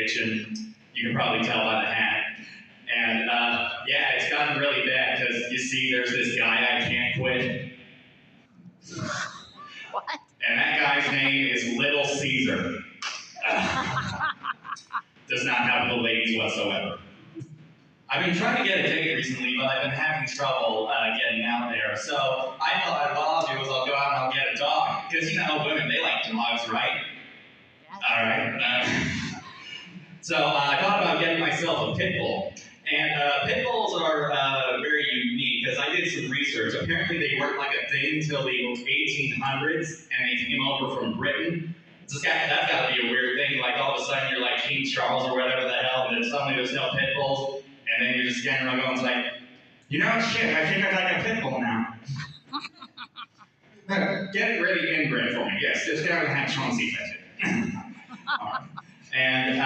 addiction. You can probably tell by the hat. And yeah, it's gotten really bad because you see there's this guy I can't quit. What? And that guy's name is Little Caesar. Does not have the ladies whatsoever. I've been trying to get a date recently, but I've been having trouble getting out there. So I thought what I'll do is I'll go out and I'll get a dog. Because you know, women, they like dogs, right? Yes. All right. So I thought about getting myself a pit bull. And pit bulls are very unique because I did some research. Apparently they weren't like a thing until the 1800s, and they came over from Britain. That's got to be a weird thing. Like all of a sudden you're like King Charles or whatever the hell, and then suddenly there's no pit bulls, and then you're just standing around going like, you know, shit, I think I'd like a pit bull now. Get it ready inbred for me. Yes, just go and have Chauncey fetch it. Right. And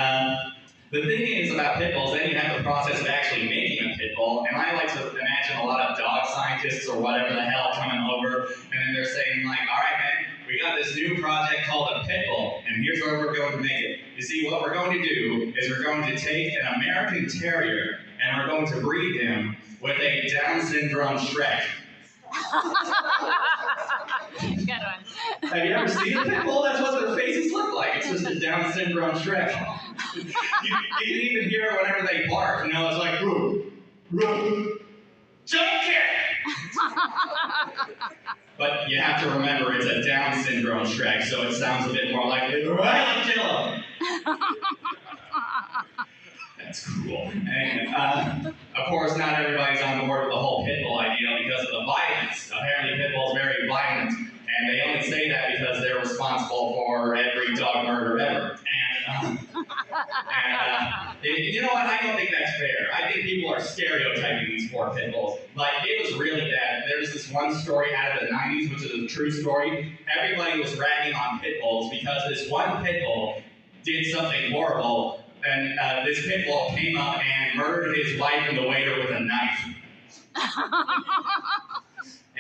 the thing is about pit bulls, then you have the process of actually making a pit bull, and I like to imagine a lot of dog scientists or whatever the hell coming over, and then they're saying like, all right, man, we got this new project called a pit bull, and here's where we're going to make it. You see, what we're going to do is we're going to take an American Terrier, and we're going to breed him with a Down syndrome Shrek. Good one. Have you ever seen a pit bull? That's what their faces look like. It's just a Down syndrome Shrek. You can even hear it whenever they bark. You know, it's like, roo, roo, jump cat. But you have to remember, it's a Down syndrome Shrek, so it sounds a bit more like it. Right, kill him. That's cool. And of course, not everybody's on board with the whole pit bull idea because of the violence. Apparently, pit bulls are very violent, and they only say that because they're responsible for every dog murder ever. And you know what? I don't think that's fair. I think people are stereotyping these poor pit bulls. Like, it was really bad. There's this one story out of the 90s, which is a true story. Everybody was ragging on pit bulls because this one pit bull did something horrible. And this pit bull came up and murdered his wife and the waiter with a knife.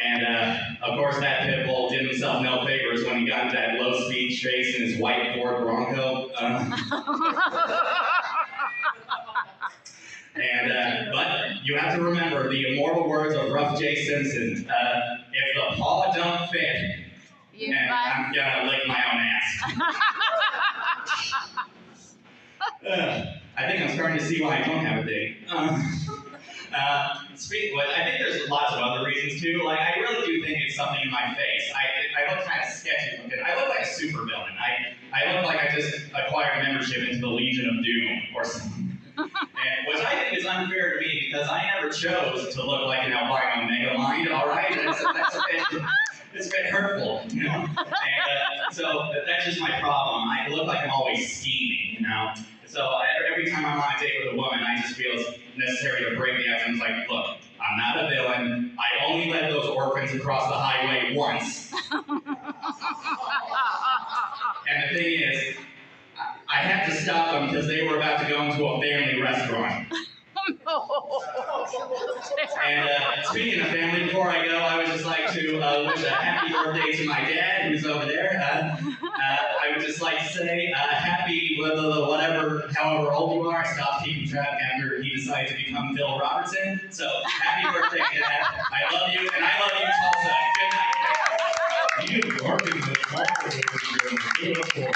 And of course, that pit bull did himself no favors when he got into that low-speed chase in his white Ford Bronco. But you have to remember the immortal words of Rough J. Simpson: "If the paw don't fit, I'm gonna lick my own ass." I think I'm starting to see why I don't have a date. I think there's lots of other reasons too. Like, I really do think it's something in my face. I look kind of sketchy looking. I look like a supervillain. I look like I just acquired membership into the Legion of Doom or something. And which I think is unfair to me because I never chose to look like an albino megamind. All right, it's a bit hurtful, you know. And so that's just my problem. I look like I'm always scheming, you know. So every time I'm on a date with a woman, I just feel it's necessary to break the ice. I'm like, look, I'm not a villain. I only led those orphans across the highway once. And the thing is, I had to stop them because they were about to go into a family restaurant. And speaking of family, before I go, I would just like to wish a happy birthday to my dad, who's over there. I would just like to say happy, whatever, however old you are. I stopped keeping track after he decided to become Phil Robertson. So happy birthday, Dad. I love you, and I love you, Tulsa. Good night. Ian Marcum is beautiful.